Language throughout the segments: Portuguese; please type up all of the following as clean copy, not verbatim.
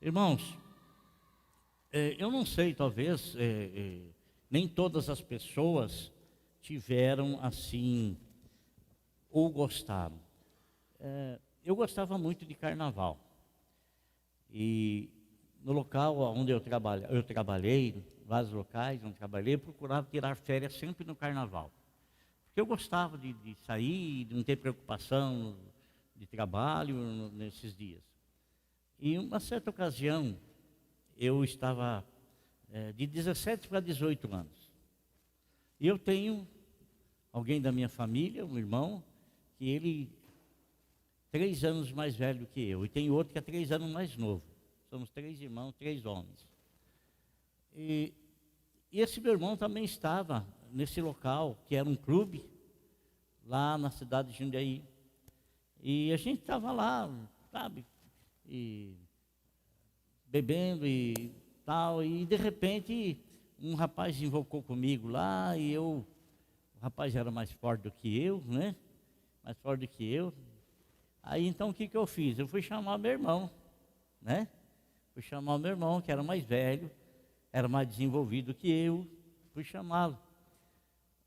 Irmãos, eu não sei, talvez nem todas as pessoas tiveram assim, ou gostaram. Eu gostava muito de carnaval. E no local onde eu trabalhei, vários locais onde trabalhei, eu procurava tirar férias sempre no carnaval. Porque eu gostava de sair, de não ter preocupação de trabalho nesses dias. E uma certa ocasião, eu estava de 17 para 18 anos. E eu tenho alguém da minha família, um irmão, que ele 3 anos mais velho que eu. E tem outro que é 3 anos mais novo. Somos 3 irmãos, 3 homens. E esse meu irmão também estava nesse local, que era um clube, lá na cidade de Jundiaí. E a gente estava lá, sabe, e bebendo e tal, e de repente um rapaz invocou comigo lá, e o rapaz era mais forte do que eu, né? Mais forte do que eu. Aí então o que eu fiz? Eu fui chamar meu irmão, né? Fui chamar o meu irmão, que era mais velho, era mais desenvolvido que eu, fui chamá-lo.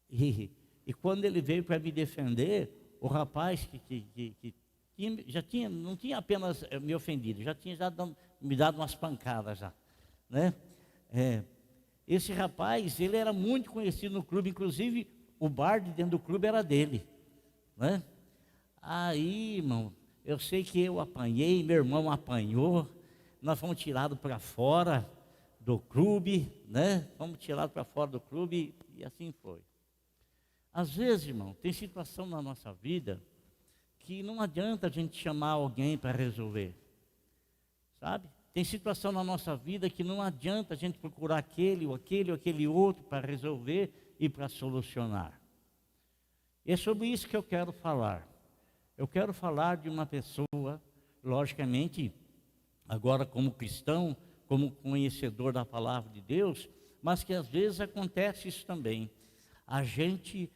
E quando ele veio para me defender, o rapaz que não tinha apenas me ofendido, já tinha me dado umas pancadas já, né? Esse rapaz, ele era muito conhecido no clube, inclusive o bar de dentro do clube era dele, né? Aí, irmão, eu sei que eu apanhei, meu irmão apanhou, nós fomos tirados para fora do clube, né? Fomos tirados para fora do clube e assim foi. Às vezes, irmão, tem situação na nossa vida que não adianta a gente chamar alguém para resolver, sabe? Tem situação na nossa vida que não adianta a gente procurar aquele ou aquele outro para resolver e para solucionar. E é sobre isso que eu quero falar. Eu quero falar de uma pessoa, logicamente, agora como cristão, como conhecedor da palavra de Deus, mas que às vezes acontece isso também. A gente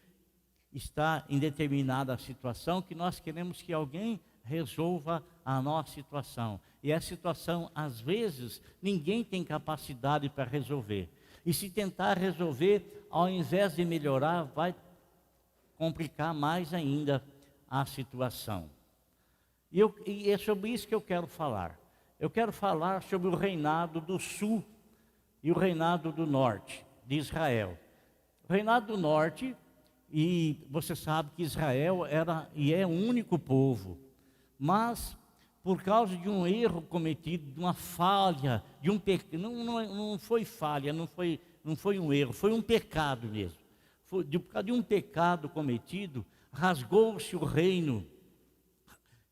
está em determinada situação que nós queremos que alguém resolva a nossa situação. E essa situação, às vezes, ninguém tem capacidade para resolver. E se tentar resolver, ao invés de melhorar, vai complicar mais ainda a situação. E é sobre isso que eu quero falar. Eu quero falar sobre o reinado do sul e o reinado do norte de Israel. O reinado do norte, e você sabe que Israel era e é o único povo, mas por causa de um erro cometido, de uma falha, de um pecado, não foi falha, não foi um erro, foi um pecado mesmo. Por causa de um pecado cometido, rasgou-se o reino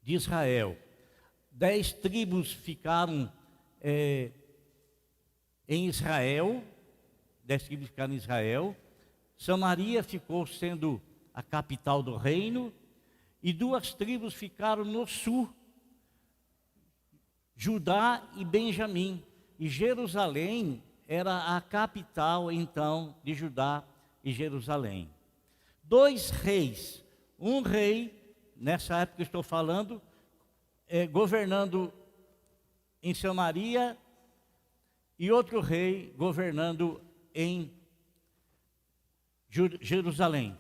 de Israel. 10 tribos ficaram em Israel, 10 tribos ficaram em Israel. Samaria ficou sendo a capital do reino, e 2 tribos ficaram no sul, Judá e Benjamim. E Jerusalém era a capital, então, de Judá e Jerusalém. 2 reis, um rei, nessa época que estou falando, governando em Samaria, e outro rei governando em Jerusalém.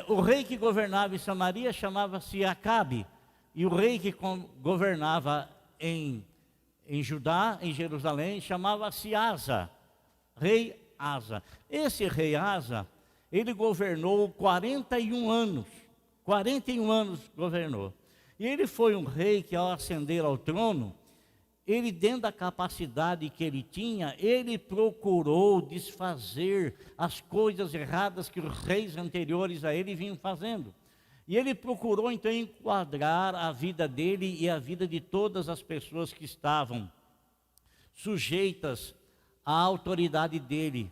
O rei que governava em Samaria chamava-se Acabe, e o rei que governava em Judá, em Jerusalém, chamava-se Asa, rei Asa. Esse rei Asa, ele governou 41 anos, 41 anos governou. E ele foi um rei que, ao ascender ao trono, ele, dentro da capacidade que ele tinha, ele procurou desfazer as coisas erradas que os reis anteriores a ele vinham fazendo. E ele procurou, então, enquadrar a vida dele e a vida de todas as pessoas que estavam sujeitas à autoridade dele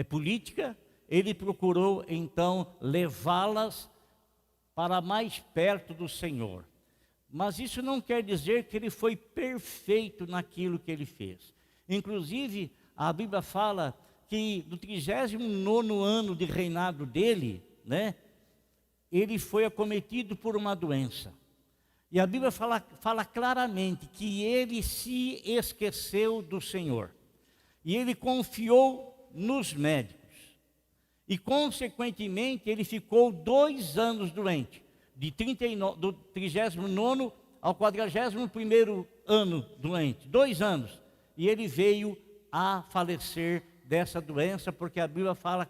política. Ele procurou, então, levá-las para mais perto do Senhor. Mas isso não quer dizer que ele foi perfeito naquilo que ele fez. Inclusive, a Bíblia fala que no 39º ano de reinado dele, né, ele foi acometido por uma doença. E a Bíblia fala claramente que ele se esqueceu do Senhor. E ele confiou nos médicos. E, consequentemente, ele ficou 2 anos doente. Do 39º ao 41º ano doente. 2 anos. E ele veio a falecer dessa doença, porque a Bíblia fala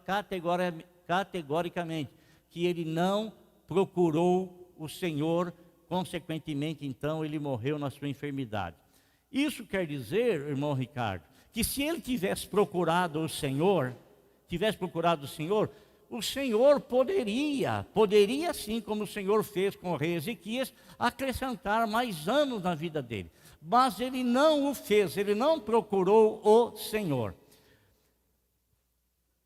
categoricamente que ele não procurou o Senhor. Consequentemente, então, ele morreu na sua enfermidade. Isso quer dizer, irmão Ricardo, que se ele tivesse procurado o Senhor, o Senhor poderia sim, como o Senhor fez com o rei Ezequias, acrescentar mais anos na vida dele. Mas ele não o fez, ele não procurou o Senhor.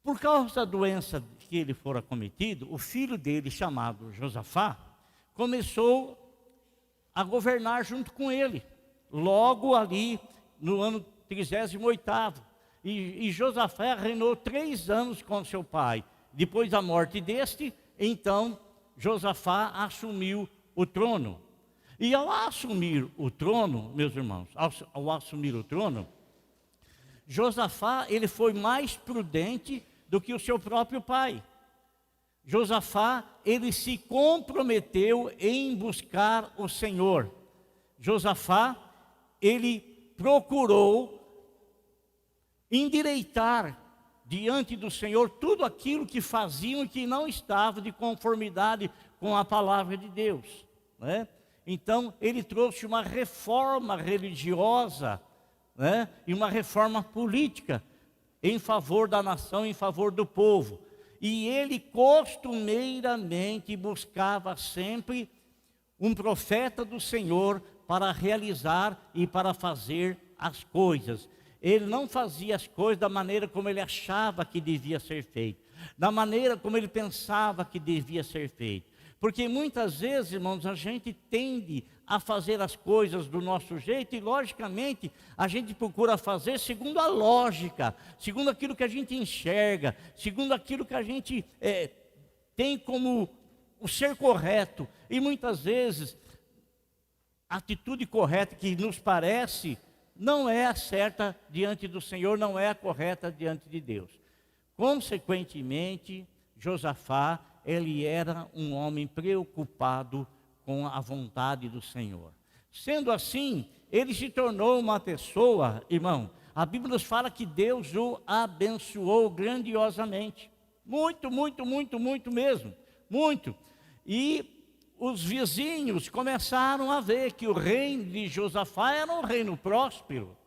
Por causa da doença que ele fora cometido, o filho dele, chamado Josafá, começou a governar junto com ele, logo ali no ano 38º. E Josafá reinou 3 anos com seu pai. Depois da morte deste, então Josafá assumiu o trono. E ao assumir o trono, meus irmãos, ao assumir o trono, Josafá, ele foi mais prudente do que o seu próprio pai. Josafá, ele se comprometeu em buscar o Senhor. Josafá, ele procurou endireitar diante do Senhor tudo aquilo que faziam e que não estava de conformidade com a palavra de Deus, né? Então, ele trouxe uma reforma religiosa, né? E uma reforma política em favor da nação, em favor do povo. E ele costumeiramente buscava sempre um profeta do Senhor para realizar e para fazer as coisas. Ele não fazia as coisas da maneira como ele achava que devia ser feito, da maneira como ele pensava que devia ser feito. Porque muitas vezes, irmãos, a gente tende a fazer as coisas do nosso jeito e, logicamente, a gente procura fazer segundo a lógica, segundo aquilo que a gente enxerga, segundo aquilo que a gente tem como o ser correto. E muitas vezes, a atitude correta que nos parece não é a certa diante do Senhor, não é a correta diante de Deus. Consequentemente, Josafá, ele era um homem preocupado com a vontade do Senhor. Sendo assim, ele se tornou uma pessoa, irmão, a Bíblia nos fala que Deus o abençoou grandiosamente. Muito, muito, muito, muito mesmo. Muito. E os vizinhos começaram a ver que o reino de Josafá era um reino próspero.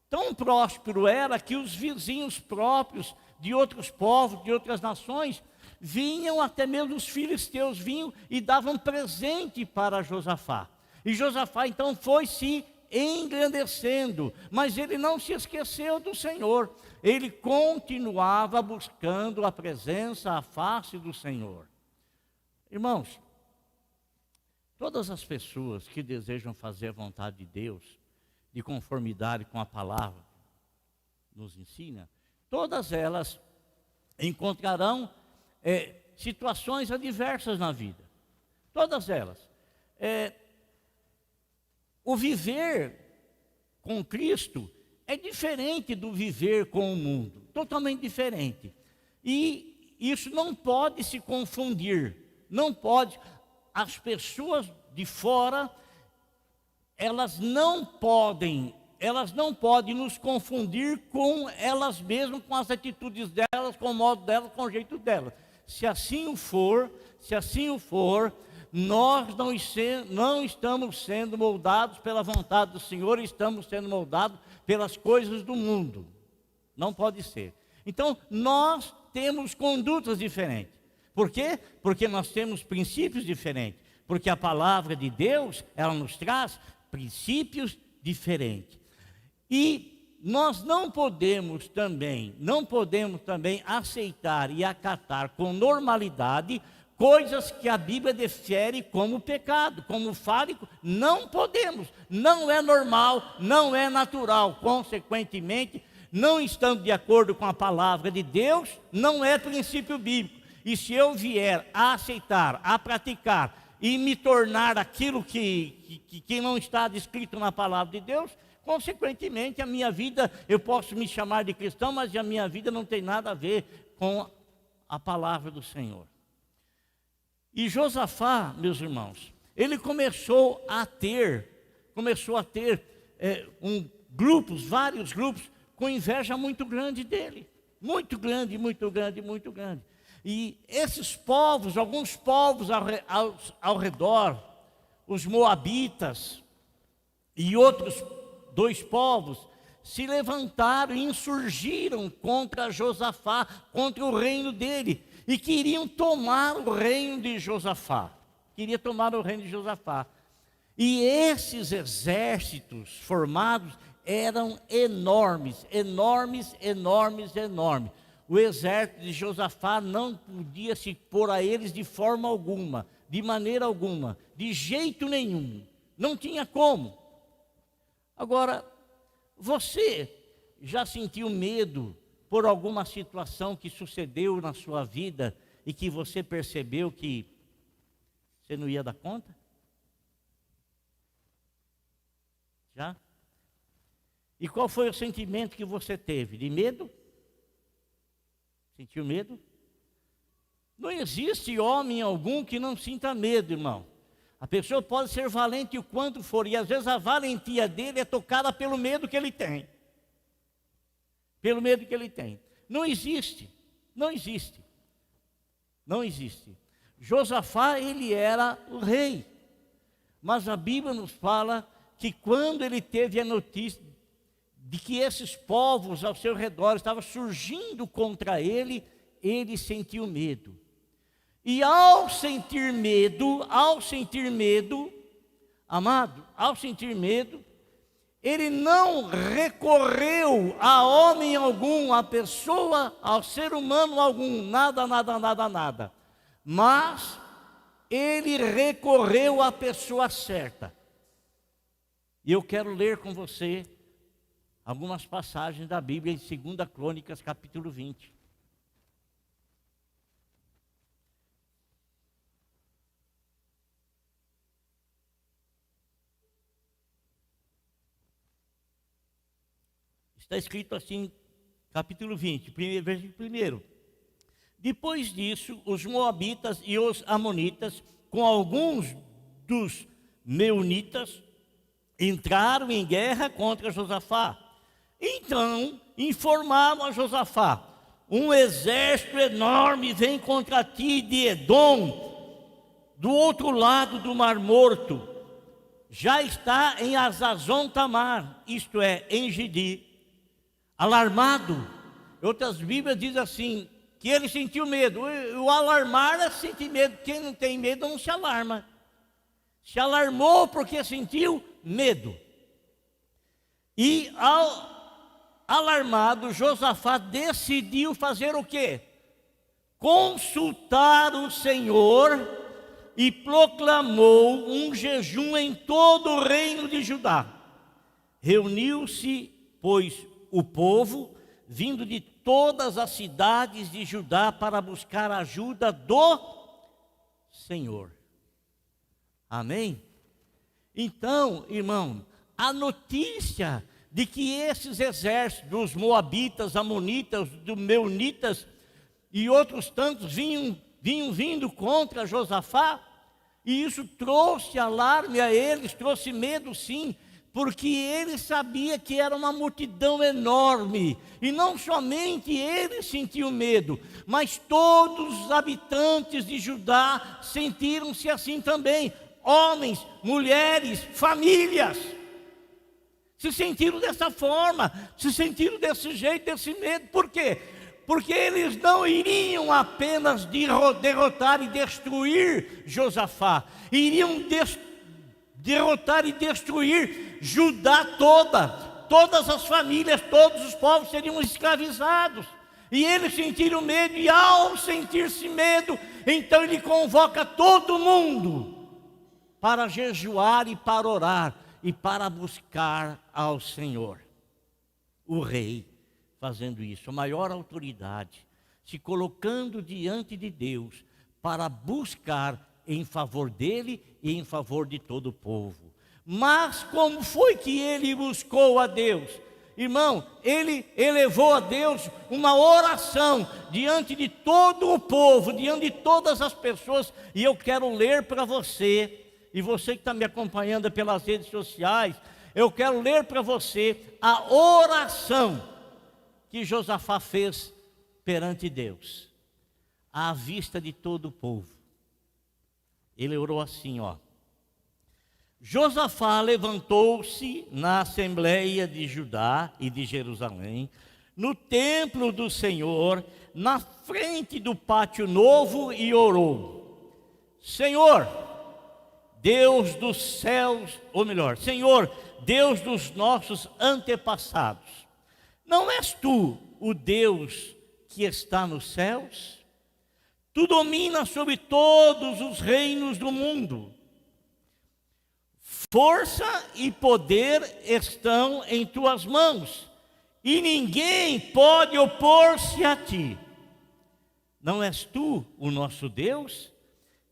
Tão próspero era que os vizinhos próprios de outros povos, de outras nações, vinham, até mesmo os filisteus vinham e davam presente para Josafá. E Josafá então foi se engrandecendo, mas ele não se esqueceu do Senhor. Ele continuava buscando a presença, a face do Senhor. Irmãos, todas as pessoas que desejam fazer a vontade de Deus, de conformidade com a palavra, nos ensina, todas elas encontrarão situações adversas na vida. Todas elas. O viver com Cristo é diferente do viver com o mundo, totalmente diferente. E isso não pode se confundir, não pode. As pessoas de fora, elas não podem nos confundir com elas mesmas, com as atitudes delas, com o modo delas, com o jeito delas. Se assim o for, nós não estamos sendo moldados pela vontade do Senhor, estamos sendo moldados pelas coisas do mundo. Não pode ser. Então, nós temos condutas diferentes. Por quê? Porque nós temos princípios diferentes. Porque a palavra de Deus, ela nos traz princípios diferentes. E nós não podemos também aceitar e acatar com normalidade coisas que a Bíblia defere como pecado, como fálico. Não podemos, não é normal, não é natural. Consequentemente, não estando de acordo com a palavra de Deus, não é princípio bíblico. E se eu vier a aceitar, a praticar e me tornar aquilo que não está descrito na palavra de Deus, consequentemente a minha vida, eu posso me chamar de cristão, mas a minha vida não tem nada a ver com a palavra do Senhor. E Josafá, meus irmãos, ele começou a ter grupos, vários grupos, com inveja muito grande dele. Muito grande, muito grande, muito grande. E esses povos, alguns povos ao redor, os moabitas e outros 2 povos, se levantaram e insurgiram contra Josafá, contra o reino dele, e queriam tomar o reino de Josafá. E esses exércitos formados eram enormes. O exército de Josafá não podia se pôr a eles de forma alguma, de maneira alguma, de jeito nenhum. Não tinha como. Agora, você já sentiu medo por alguma situação que sucedeu na sua vida e que você percebeu que você não ia dar conta? Já? E qual foi o sentimento que você teve? De medo? Sentiu medo? Não existe homem algum que não sinta medo, irmão. A pessoa pode ser valente o quanto for, e às vezes a valentia dele é tocada pelo medo que ele tem. Não existe. Josafá, ele era o rei. Mas a Bíblia nos fala que quando ele teve a notícia de que esses povos ao seu redor estavam surgindo contra ele, ele sentiu medo. E ao sentir medo, amado, ele não recorreu a homem algum, a pessoa, ao ser humano algum, nada. Mas ele recorreu à pessoa certa. E eu quero ler com você algumas passagens da Bíblia em 2 Crônicas, capítulo 20. Está escrito assim, capítulo 20, versículo 1. Depois disso, os moabitas e os amonitas, com alguns dos meunitas, entraram em guerra contra Josafá. Então, informaram a Josafá: um exército enorme vem contra ti de Edom, do outro lado do Mar Morto. Já está em Hazazon Tamar, isto é, em Gedi. Alarmado. Outras Bíblias dizem assim, que ele sentiu medo. O alarmar é sentir medo. Quem não tem medo não se alarma. Se alarmou porque sentiu medo. E ao alarmado, Josafá decidiu fazer o quê? Consultar o Senhor e proclamou um jejum em todo o reino de Judá. Reuniu-se, pois, o povo, vindo de todas as cidades de Judá para buscar a ajuda do Senhor. Amém? Então, irmão, a notícia de que esses exércitos dos moabitas, amonitas, dos meunitas e outros tantos vinham vindo contra Josafá, e isso trouxe alarme a eles, trouxe medo sim, porque ele sabia que era uma multidão enorme, e não somente ele sentiu medo, mas todos os habitantes de Judá sentiram-se assim também, homens, mulheres, famílias, se sentiram dessa forma, se sentiram desse jeito, desse medo. Por quê? Porque eles não iriam apenas derrotar e destruir Josafá, iriam derrotar e destruir Judá todas as famílias, todos os povos seriam escravizados. E eles sentiram medo, e ao sentir-se medo, então ele convoca todo mundo para jejuar e para orar e para buscar ao Senhor. O rei fazendo isso, a maior autoridade, se colocando diante de Deus para buscar em favor dele e em favor de todo o povo. Mas como foi que ele buscou a Deus? Irmão, ele elevou a Deus uma oração diante de todo o povo, diante de todas as pessoas, e eu quero ler para você, e você que está me acompanhando pelas redes sociais, eu quero ler para você a oração que Josafá fez perante Deus, à vista de todo o povo. Ele orou assim, ó. Josafá levantou-se na assembleia de Judá e de Jerusalém, no templo do Senhor, na frente do pátio novo, e orou: Senhor, Deus dos céus, ou melhor, Senhor, Deus dos nossos antepassados, não és tu o Deus que está nos céus? Tu dominas sobre todos os reinos do mundo. Força e poder estão em tuas mãos, e ninguém pode opor-se a ti. Não és tu o nosso Deus,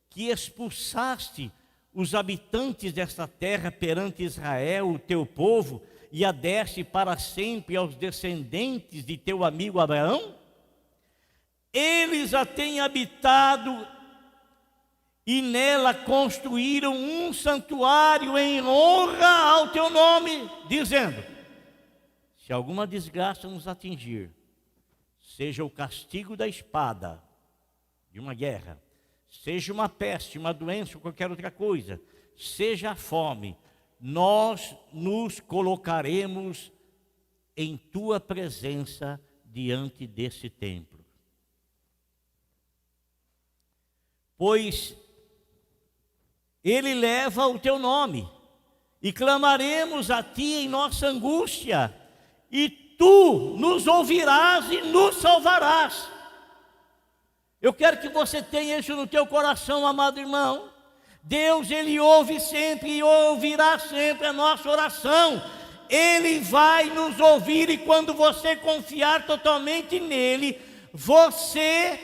que expulsaste os habitantes desta terra perante Israel, o teu povo, e a deste para sempre aos descendentes de teu amigo Abraão? Eles a têm habitado e nela construíram um santuário em honra ao teu nome, dizendo: se alguma desgraça nos atingir, seja o castigo da espada, de uma guerra, seja uma peste, uma doença ou qualquer outra coisa, seja a fome, nós nos colocaremos em tua presença diante desse templo. Pois ele leva o teu nome, e clamaremos a ti em nossa angústia, e tu nos ouvirás e nos salvarás. Eu quero que você tenha isso no teu coração, amado irmão. Deus, Ele ouve sempre e ouvirá sempre a nossa oração. Ele vai nos ouvir, e quando você confiar totalmente nele, você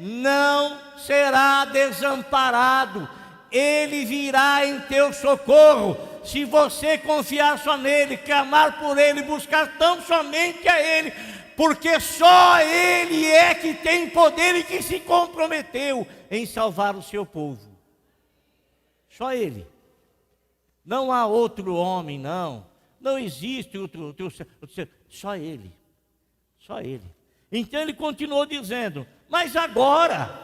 não será desamparado. Ele virá em teu socorro, se você confiar só nele, clamar por ele, buscar tão somente a ele, porque só ele é que tem poder e que se comprometeu em salvar o seu povo. Só ele. Não há outro homem, não existe outro, só ele. Só ele. Então ele continuou dizendo: mas agora,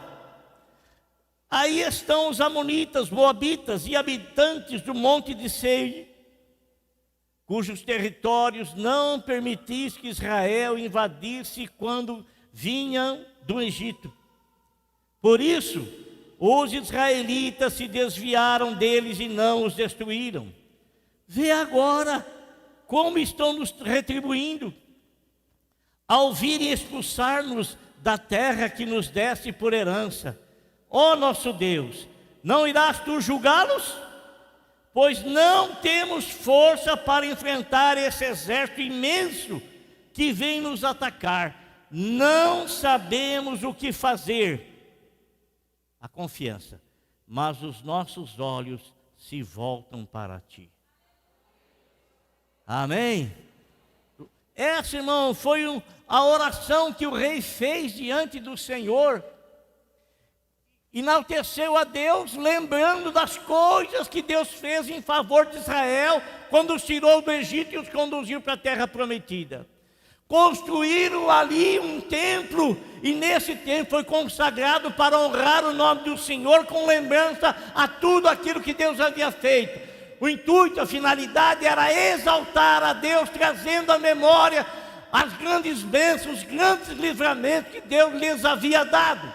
aí estão os amonitas, moabitas e habitantes do monte de Seir, cujos territórios não permitisse que Israel invadisse quando vinham do Egito. Por isso, os israelitas se desviaram deles e não os destruíram. Vê agora como estão nos retribuindo, ao virem expulsar-nos da terra que nos deste por herança. Ó nosso Deus, não irás tu julgá-los? Pois não temos força para enfrentar esse exército imenso que vem nos atacar. Não sabemos o que fazer. A confiança, mas os nossos olhos se voltam para ti. Amém? Essa, irmão, foi a oração que o rei fez diante do Senhor. Enalteceu a Deus, lembrando das coisas que Deus fez em favor de Israel, quando os tirou do Egito e os conduziu para a terra prometida. Construíram ali um templo, e nesse templo foi consagrado para honrar o nome do Senhor, com lembrança a tudo aquilo que Deus havia feito. O intuito, a finalidade era exaltar a Deus, trazendo à memória as grandes bênçãos, os grandes livramentos que Deus lhes havia dado.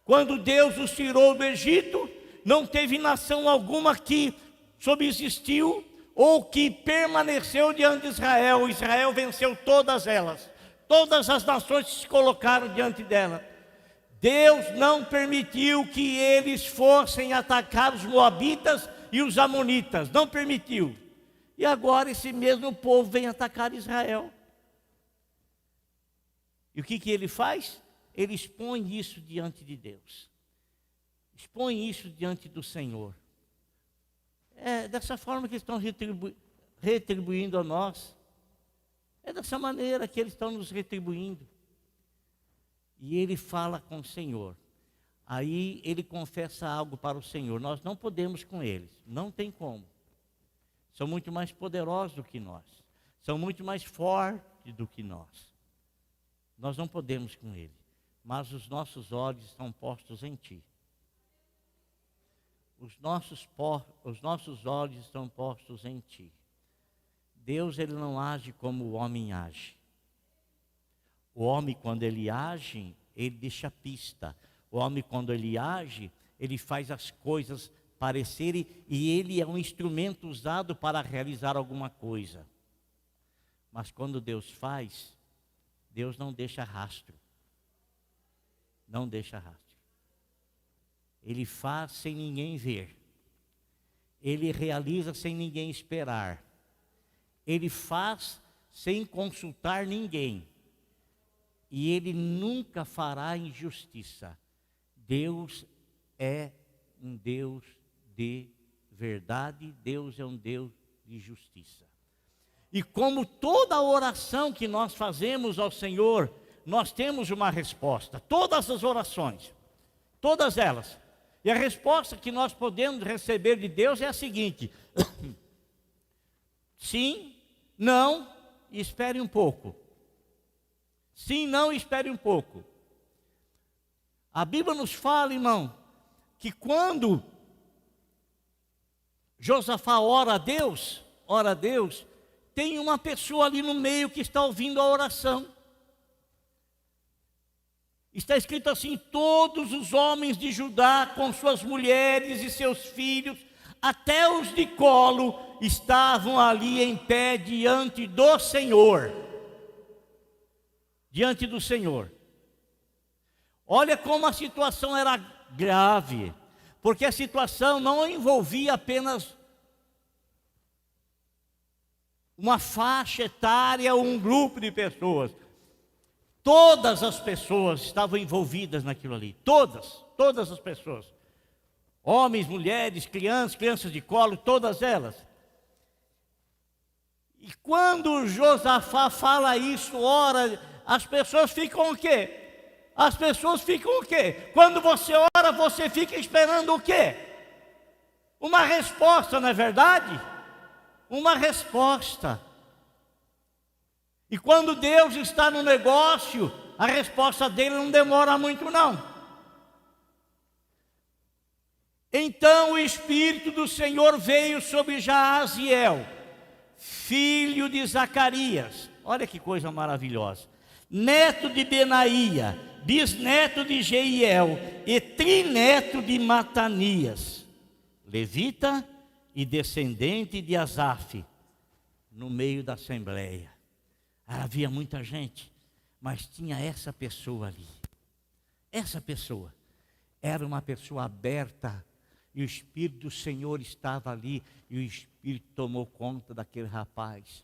Quando Deus os tirou do Egito, não teve nação alguma que subsistiu ou que permaneceu diante de Israel. Israel venceu todas elas. Todas as nações se colocaram diante dela. Deus não permitiu que eles fossem atacar os moabitas e os amonitas. Não permitiu. E agora esse mesmo povo vem atacar Israel. E o que ele faz? Ele expõe isso diante de Deus. expõe isso diante do Senhor. É dessa forma que estão retribuindo a nós. É dessa maneira que eles estão nos retribuindo. E ele fala com o Senhor. Aí ele confessa algo para o Senhor. Nós não podemos com eles, não tem como. São muito mais poderosos do que nós. São muito mais fortes do que nós. Nós não podemos com eles. Mas os nossos olhos estão postos em Ti. Os nossos olhos estão postos em Ti. Deus, Ele não age como o homem age. O homem, quando ele age, ele deixa pista. O homem, quando ele age, ele faz as coisas parecerem, e ele é um instrumento usado para realizar alguma coisa. Mas quando Deus faz, Deus não deixa rastro. Não deixa rastro. Ele faz sem ninguém ver. Ele realiza sem ninguém esperar. Ele faz sem consultar ninguém. E Ele nunca fará injustiça. Deus é um Deus de verdade. Deus é um Deus de justiça. E como toda oração que nós fazemos ao Senhor, nós temos uma resposta. Todas as orações, todas elas. E a resposta que nós podemos receber de Deus é a seguinte: sim, não, e espere um pouco. Sim, não, espere um pouco. A Bíblia nos fala, irmão, que quando Josafá ora a Deus, tem uma pessoa ali no meio que está ouvindo a oração. Está escrito assim: todos os homens de Judá, com suas mulheres e seus filhos, até os de colo, estavam ali em pé diante do Senhor. Diante do Senhor. Olha como a situação era grave, porque a situação não envolvia apenas uma faixa etária ou um grupo de pessoas. Todas as pessoas estavam envolvidas naquilo ali. Todas as pessoas. Homens, mulheres, crianças de colo, todas elas. E quando Josafá fala isso, ora, as pessoas ficam o quê? As pessoas ficam o quê? Quando você ora, você fica esperando o quê? Uma resposta, não é verdade? Uma resposta. E quando Deus está no negócio, a resposta dele não demora muito não. Então o Espírito do Senhor veio sobre Jaaziel, filho de Zacarias. Olha que coisa maravilhosa. Neto de Benaía, bisneto de Jeiel e trineto de Matanias, levita e descendente de Asaf, no meio da assembleia. Havia muita gente, mas tinha essa pessoa ali. Essa pessoa era uma pessoa aberta, e o Espírito do Senhor estava ali, e o Espírito tomou conta daquele rapaz.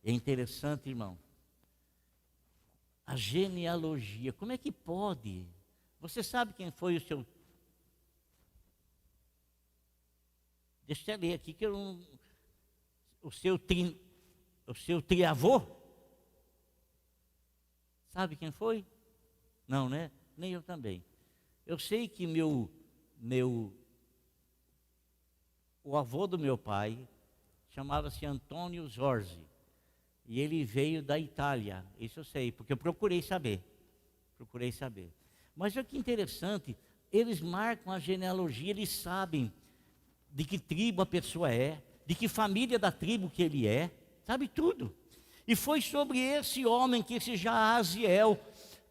É interessante, irmão, a genealogia. Como é que pode? Você sabe quem foi o seu... Deixa eu ler aqui que eu não... O seu triavô? Sabe quem foi? Não, né? Nem eu também. Eu sei que o avô do meu pai chamava-se Antônio Zorzi. E ele veio da Itália, isso eu sei, porque eu procurei saber. Mas olha que interessante, eles marcam a genealogia, eles sabem de que tribo a pessoa é, de que família da tribo que ele é, sabe tudo. E foi sobre esse homem, que esse Jaaziel,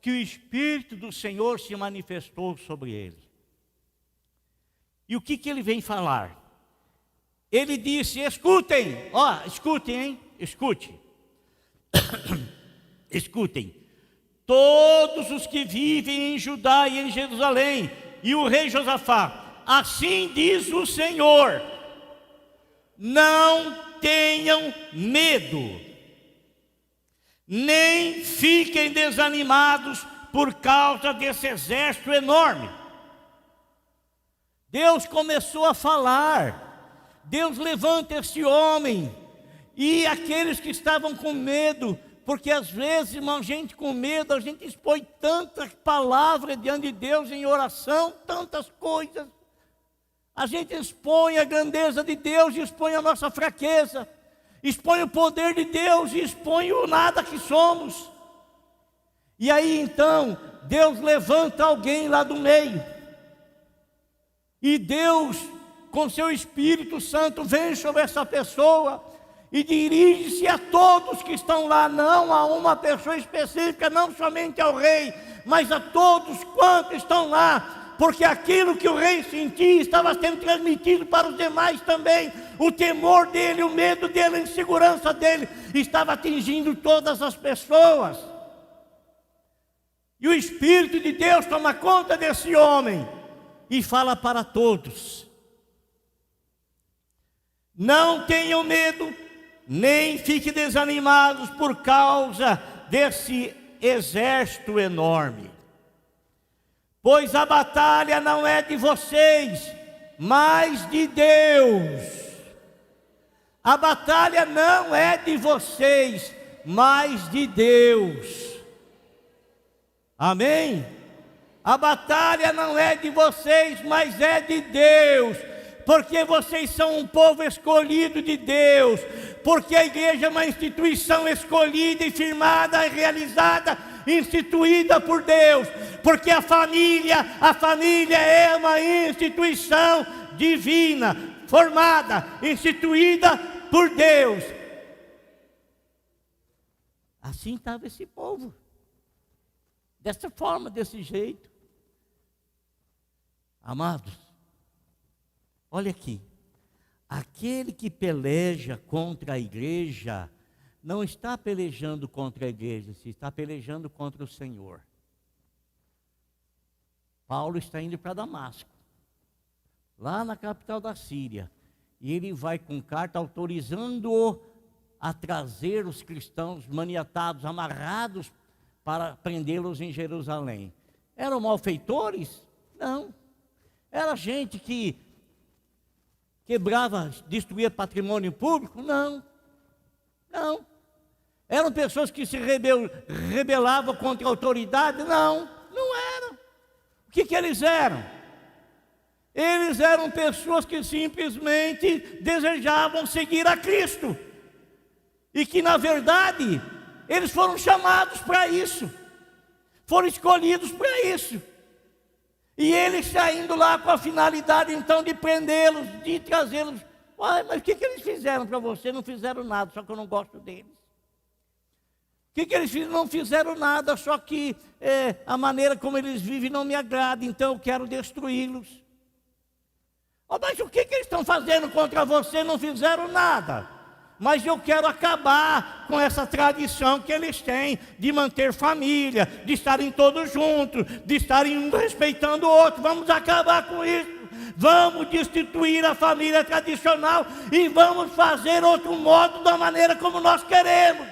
que o Espírito do Senhor se manifestou sobre ele. E o que ele vem falar? Ele disse: escutem, escutem, hein? Escutem, todos os que vivem em Judá e em Jerusalém, e o rei Josafá, assim diz o Senhor: não tenham medo, nem fiquem desanimados por causa desse exército enorme. Deus começou a falar. Deus levanta esse homem. E aqueles que estavam com medo, porque às vezes, irmão, gente com medo, a gente expõe tanta palavra diante de Deus em oração, tantas coisas. A gente expõe a grandeza de Deus, expõe a nossa fraqueza, expõe o poder de Deus e expõe o nada que somos. E aí então, Deus levanta alguém lá do meio. E Deus, com seu Espírito Santo, vem sobre essa pessoa e dirige-se a todos que estão lá, não a uma pessoa específica, não somente ao rei, mas a todos quantos estão lá, porque aquilo que o rei sentia estava sendo transmitido para os demais também. O temor dele, o medo dele, a insegurança dele estava atingindo todas as pessoas. E o Espírito de Deus toma conta desse homem e fala para todos: não tenham medo, nem fiquem desanimados por causa desse exército enorme, pois a batalha não é de vocês, mas de Deus. A batalha não é de vocês, mas de Deus. Amém? A batalha não é de vocês, mas é de Deus, porque vocês são um povo escolhido de Deus, porque a igreja é uma instituição escolhida e firmada, realizada, instituída por Deus, porque a família é uma instituição divina, formada, instituída por Deus. Assim estava esse povo, dessa forma, desse jeito. Amados, olha aqui, aquele que peleja contra a igreja, não está pelejando contra a igreja, se está pelejando contra o Senhor. Paulo está indo para Damasco, lá na capital da Síria, e ele vai com carta autorizando-o a trazer os cristãos maniatados, amarrados, para prendê-los em Jerusalém. Eram malfeitores? Não. Era gente que quebrava, destruía patrimônio público? Não. Não. Eram pessoas que se rebelavam contra a autoridade? Não. Não eram. O que eles eram? Eles eram pessoas que simplesmente desejavam seguir a Cristo. E que, na verdade, eles foram chamados para isso. Foram escolhidos para isso. E eles saindo lá com a finalidade, então, de prendê-los, de trazê-los. Uai, mas o que eles fizeram para você? Não fizeram nada, só que eu não gosto deles. O que eles fizeram? Não fizeram nada, só que a maneira como eles vivem não me agrada, então eu quero destruí-los. Oh, mas o que eles estão fazendo contra você? Não fizeram nada. Mas eu quero acabar com essa tradição que eles têm de manter família, de estarem todos juntos, de estarem um respeitando o outro. Vamos acabar com isso. Vamos destituir a família tradicional e vamos fazer outro modo da maneira como nós queremos.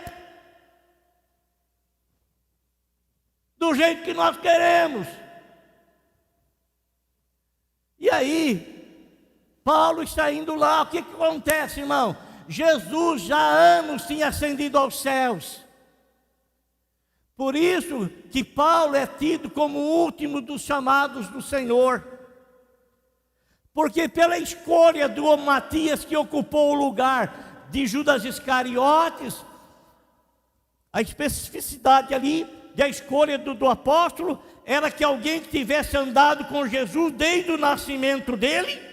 Do jeito que nós queremos. E aí, Paulo está indo lá. O que acontece, irmão? Jesus já há anos tinha ascendido aos céus. Por isso que Paulo é tido como o último dos chamados do Senhor. Porque pela escolha do Matias, que ocupou o lugar de Judas Iscariotes, a especificidade ali da escolha do apóstolo era que alguém que tivesse andado com Jesus desde o nascimento dele,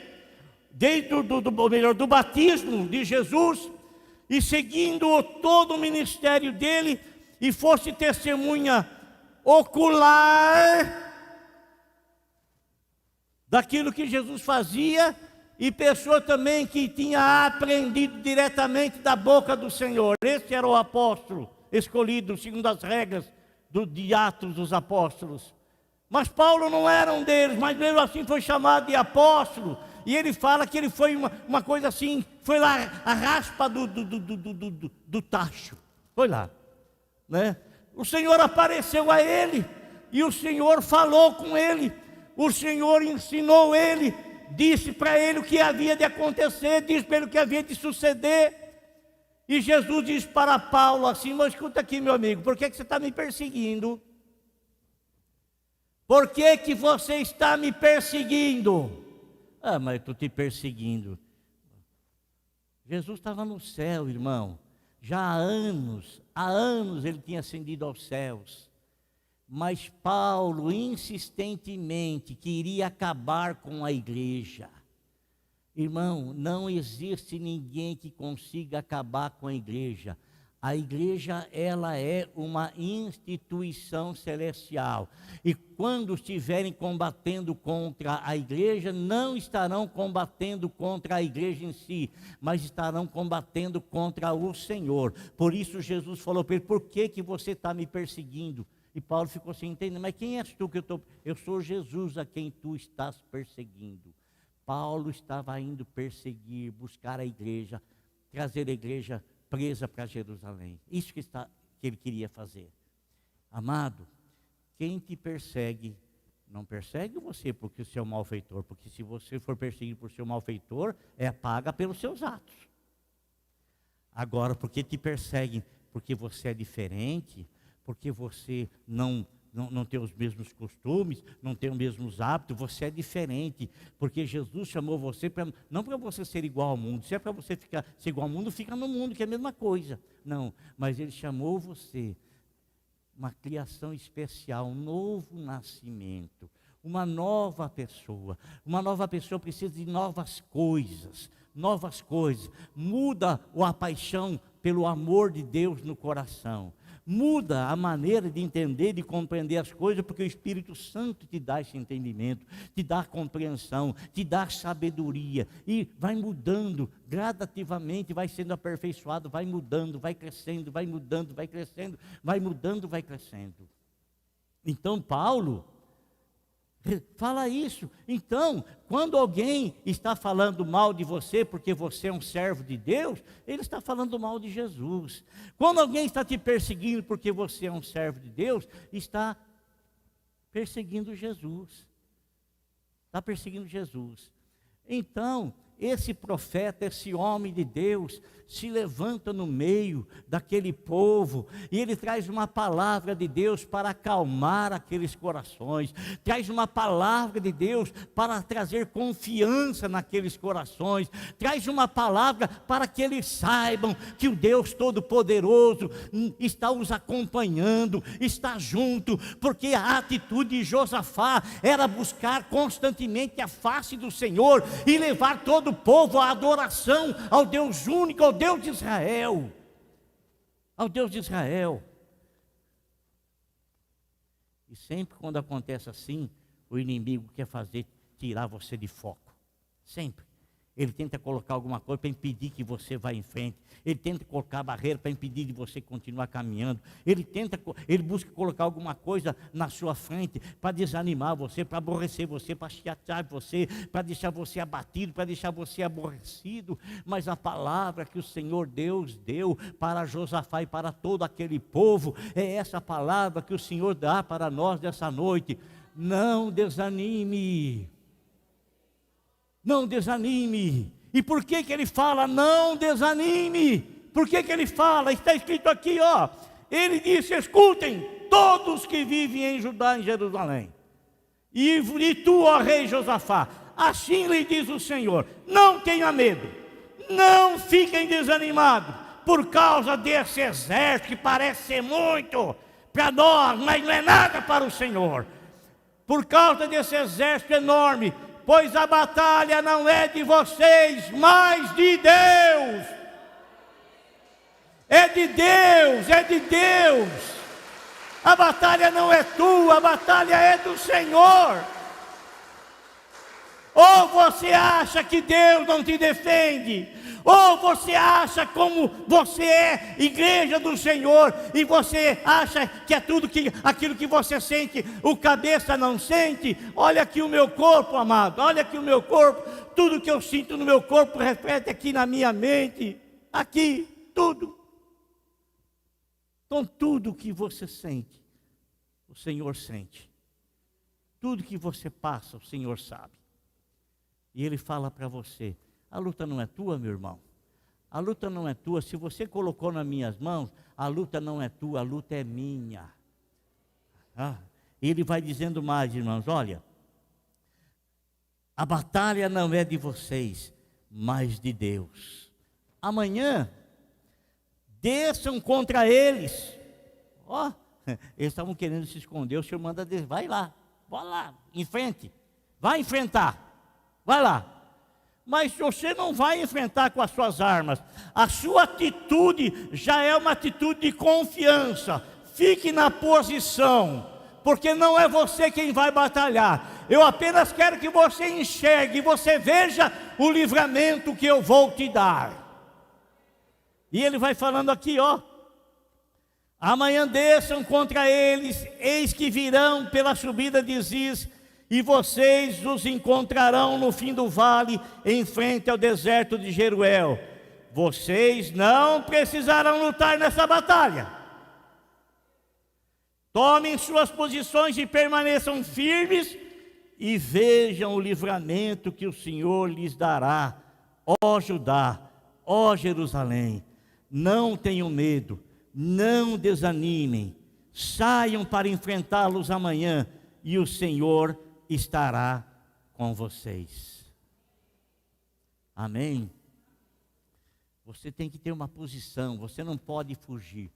desde do batismo de Jesus, e seguindo todo o ministério dele, e fosse testemunha ocular daquilo que Jesus fazia, e pessoa também que tinha aprendido diretamente da boca do Senhor. Esse era o apóstolo escolhido segundo as regras de Atos dos Apóstolos. Mas Paulo não era um deles, mas mesmo assim foi chamado de apóstolo. E ele fala que ele foi uma coisa assim, foi lá a raspa do tacho. Foi lá, né? O Senhor apareceu a ele, e o Senhor falou com ele, o Senhor ensinou ele, disse para ele o que havia de acontecer, disse para ele o que havia de suceder. E Jesus diz para Paulo assim: mas escuta aqui, meu amigo, por que você está me perseguindo? Por que você está me perseguindo? Ah, mas eu estou te perseguindo. Jesus estava no céu, irmão. Já há anos ele tinha ascendido aos céus. Mas Paulo insistentemente queria acabar com a igreja. Irmão, não existe ninguém que consiga acabar com a igreja. A igreja, ela é uma instituição celestial. E quando estiverem combatendo contra a igreja, não estarão combatendo contra a igreja em si, mas estarão combatendo contra o Senhor. Por isso Jesus falou para ele: por que você está me perseguindo? E Paulo ficou sem entender: mas quem és tu que eu sou Jesus a quem tu estás perseguindo. Paulo estava indo perseguir, buscar a igreja, trazer a igreja presa para Jerusalém. Isso que ele queria fazer. Amado, quem te persegue, não persegue você porque você é um malfeitor, porque se você for perseguido por ser um malfeitor, é paga pelos seus atos. Agora, porque te perseguem porque você é diferente, porque você não tem os mesmos costumes, não tem os mesmos hábitos, você é diferente, porque Jesus chamou você não para você ser igual ao mundo. Se é para você ser igual ao mundo, fica no mundo, que é a mesma coisa. Não, mas Ele chamou você, uma criação especial, um novo nascimento, uma nova pessoa. Uma nova pessoa precisa de novas coisas, muda a paixão pelo amor de Deus no coração. Muda a maneira de entender, de compreender as coisas, porque o Espírito Santo te dá esse entendimento, te dá compreensão, te dá sabedoria, e vai mudando gradativamente, vai sendo aperfeiçoado, vai mudando, vai crescendo, vai mudando, vai crescendo, vai mudando, vai crescendo. Então Paulo fala isso. Então, quando alguém está falando mal de você porque você é um servo de Deus, ele está falando mal de Jesus. Quando alguém está te perseguindo porque você é um servo de Deus, está perseguindo Jesus. Está perseguindo Jesus. Então, esse profeta, esse homem de Deus, se levanta no meio daquele povo, e ele traz uma palavra de Deus para acalmar aqueles corações, traz uma palavra de Deus para trazer confiança naqueles corações, traz uma palavra para que eles saibam que o Deus Todo-Poderoso está os acompanhando, está junto, porque a atitude de Josafá era buscar constantemente a face do Senhor e levar todo o povo à adoração ao Deus único, ao Deus de Israel. Ao Deus de Israel. E sempre quando acontece assim, o inimigo quer tirar você de foco. Sempre. Ele tenta colocar alguma coisa para impedir que você vá em frente. Ele tenta colocar barreira para impedir de você continuar caminhando. Ele busca colocar alguma coisa na sua frente para desanimar você, para aborrecer você, para chatear você, para deixar você abatido, para deixar você aborrecido. Mas a palavra que o Senhor Deus deu para Josafá e para todo aquele povo, é essa palavra que o Senhor dá para nós dessa noite. Não desanime. Não desanime. E por que ele fala não desanime? Por que ele fala? Está escrito aqui, ó. Ele disse: escutem, todos que vivem em Judá, em Jerusalém. E tu, ó rei Josafá, assim lhe diz o Senhor: não tenha medo, não fiquem desanimados, por causa desse exército que parece ser muito para nós, mas não é nada para o Senhor. Por causa desse exército enorme, pois a batalha não é de vocês, mas de Deus. É de Deus, é de Deus. A batalha não é tua, a batalha é do Senhor. Ou você acha que Deus não te defende, ou você acha como você é igreja do Senhor, e você acha que é tudo aquilo que você sente, o cabeça não sente. Olha aqui o meu corpo, amado, olha aqui o meu corpo, tudo que eu sinto no meu corpo reflete aqui na minha mente, aqui, tudo. Então tudo que você sente, o Senhor sente. Tudo que você passa, o Senhor sabe. e ele fala para você: a luta não é tua, meu irmão. A luta não é tua. Se você colocou nas minhas mãos, a luta não é tua, a luta é minha. E ele vai dizendo mais, irmãos: olha, a batalha não é de vocês, mas de Deus. Amanhã, desçam contra eles. Eles estavam querendo se esconder. O Senhor manda dizer: vai lá, em frente, vai enfrentar, vai lá. Mas você não vai enfrentar com as suas armas. A sua atitude já é uma atitude de confiança. Fique na posição, porque não é você quem vai batalhar. Eu apenas quero que você enxergue, você veja o livramento que eu vou te dar. E ele vai falando aqui, amanhã desçam contra eles, eis que virão pela subida de Ziz, e vocês os encontrarão no fim do vale, em frente ao deserto de Jeruel. Vocês não precisarão lutar nessa batalha. Tomem suas posições e permaneçam firmes, e vejam o livramento que o Senhor lhes dará, ó Judá, ó Jerusalém. Não tenham medo, não desanimem, saiam para enfrentá-los amanhã, e o Senhor estará com vocês. Amém? Você tem que ter uma posição, você não pode fugir,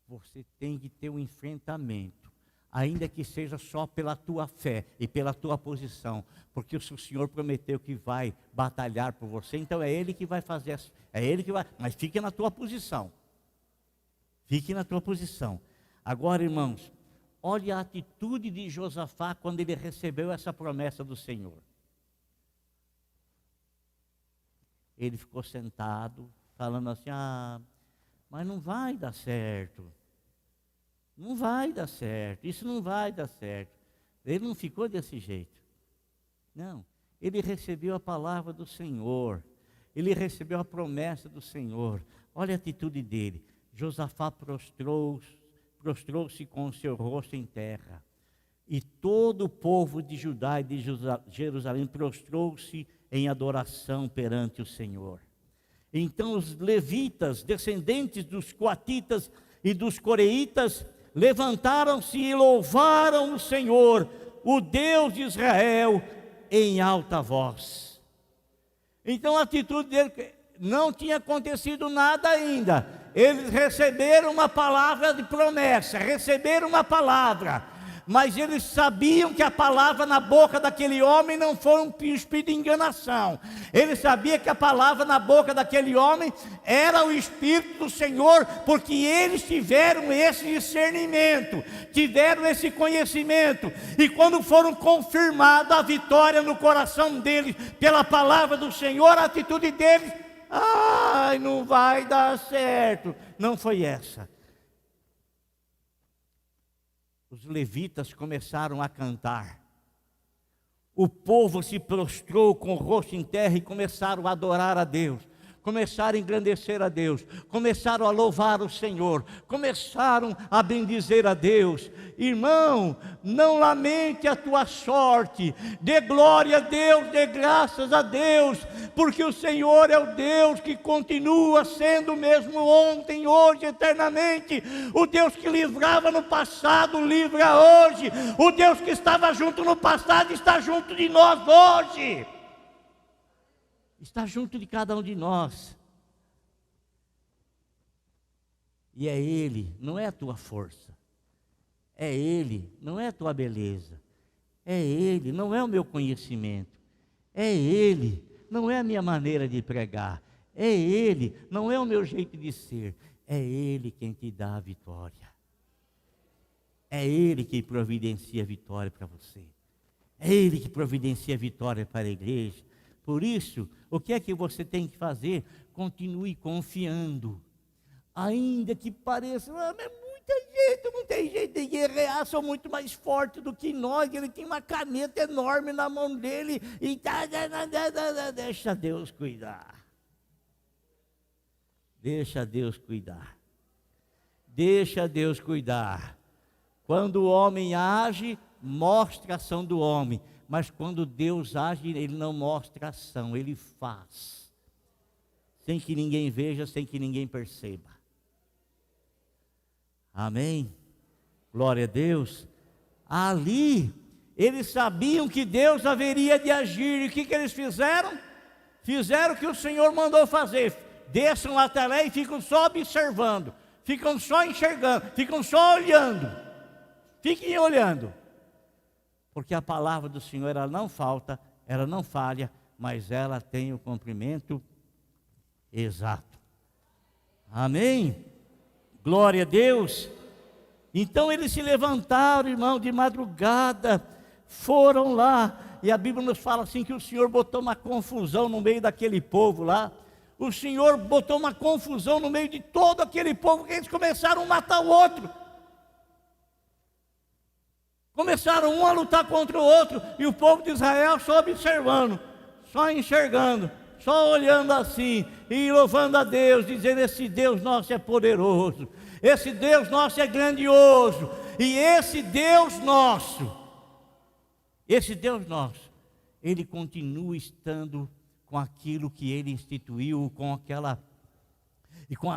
você tem que ter um enfrentamento, ainda que seja só pela tua fé e pela tua posição, porque o Senhor prometeu que vai batalhar por você, então é Ele que vai fazer, é Ele que vai, mas fique na tua posição, fique na tua posição. Agora, irmãos, olhe a atitude de Josafá quando ele recebeu essa promessa do Senhor. Ele ficou sentado, falando assim: mas não vai dar certo. Não vai dar certo, isso não vai dar certo. Ele não ficou desse jeito. Não, ele recebeu a palavra do Senhor. Ele recebeu a promessa do Senhor. Olha a atitude dele. Josafá prostrou-se com o seu rosto em terra, e todo o povo de Judá e de Jerusalém prostrou-se em adoração perante o Senhor. Então os levitas, descendentes dos coatitas e dos coreitas, levantaram-se e louvaram o Senhor, o Deus de Israel, em alta voz. Então a atitude dele, não tinha acontecido nada ainda. Eles receberam uma palavra de promessa, receberam uma palavra, mas eles sabiam que a palavra na boca daquele homem não foi um espírito de enganação. Eles sabiam que a palavra na boca daquele homem era o Espírito do Senhor, porque eles tiveram esse discernimento, tiveram esse conhecimento, e quando foram confirmada a vitória no coração deles, pela palavra do Senhor, a atitude deles: não vai dar certo. Não foi essa. Os levitas começaram a cantar. O povo se prostrou com o rosto em terra e começaram a adorar a Deus. Começaram a engrandecer a Deus, começaram a louvar o Senhor, começaram a bendizer a Deus. Irmão, não lamente a tua sorte, dê glória a Deus, dê graças a Deus, porque o Senhor é o Deus que continua sendo o mesmo ontem, hoje, eternamente. O Deus que livrava no passado, livra hoje. O Deus que estava junto no passado, está junto de nós hoje. Está junto de cada um de nós. E é Ele, não é a tua força. É Ele, não é a tua beleza. É Ele, não é o meu conhecimento. É Ele, não é a minha maneira de pregar. É Ele, não é o meu jeito de ser. É Ele quem te dá a vitória. É Ele que providencia a vitória para você. É Ele que providencia a vitória para a igreja. Por isso, o que é que você tem que fazer? Continue confiando. Ainda que pareça, mas não tem jeito de guerrear, são muito mais fortes do que nós. Ele tem uma caneta enorme na mão dele e deixa Deus cuidar. Deixa Deus cuidar. Deixa Deus cuidar. Quando o homem age, mostra a ação do homem. Mas quando Deus age, Ele não mostra ação, Ele faz. Sem que ninguém veja, sem que ninguém perceba. Amém? Glória a Deus. Ali, eles sabiam que Deus haveria de agir. E o que eles fizeram? Fizeram o que o Senhor mandou fazer. Desçam até lá e ficam só observando. Ficam só enxergando. Ficam só olhando. Fiquem olhando. Porque a palavra do Senhor, ela não falta, ela não falha, mas ela tem o cumprimento exato. Amém? Glória a Deus. Então eles se levantaram, irmão, de madrugada, foram lá, e a Bíblia nos fala assim que o Senhor botou uma confusão no meio daquele povo lá. O Senhor botou uma confusão no meio de todo aquele povo, que eles começaram a matar o outro. Começaram um a lutar contra o outro, e o povo de Israel só observando, só enxergando, só olhando assim, e louvando a Deus, dizendo: esse Deus nosso é poderoso, esse Deus nosso é grandioso, e esse Deus nosso, Ele continua estando com aquilo que Ele instituiu, com aquela, e com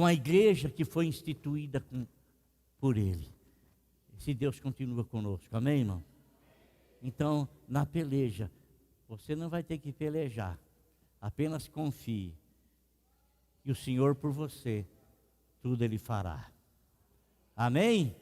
a igreja que foi instituída por Ele. Esse Deus continua conosco, amém, irmão? Então, na peleja, você não vai ter que pelejar, apenas confie, e o Senhor por você, tudo Ele fará. Amém?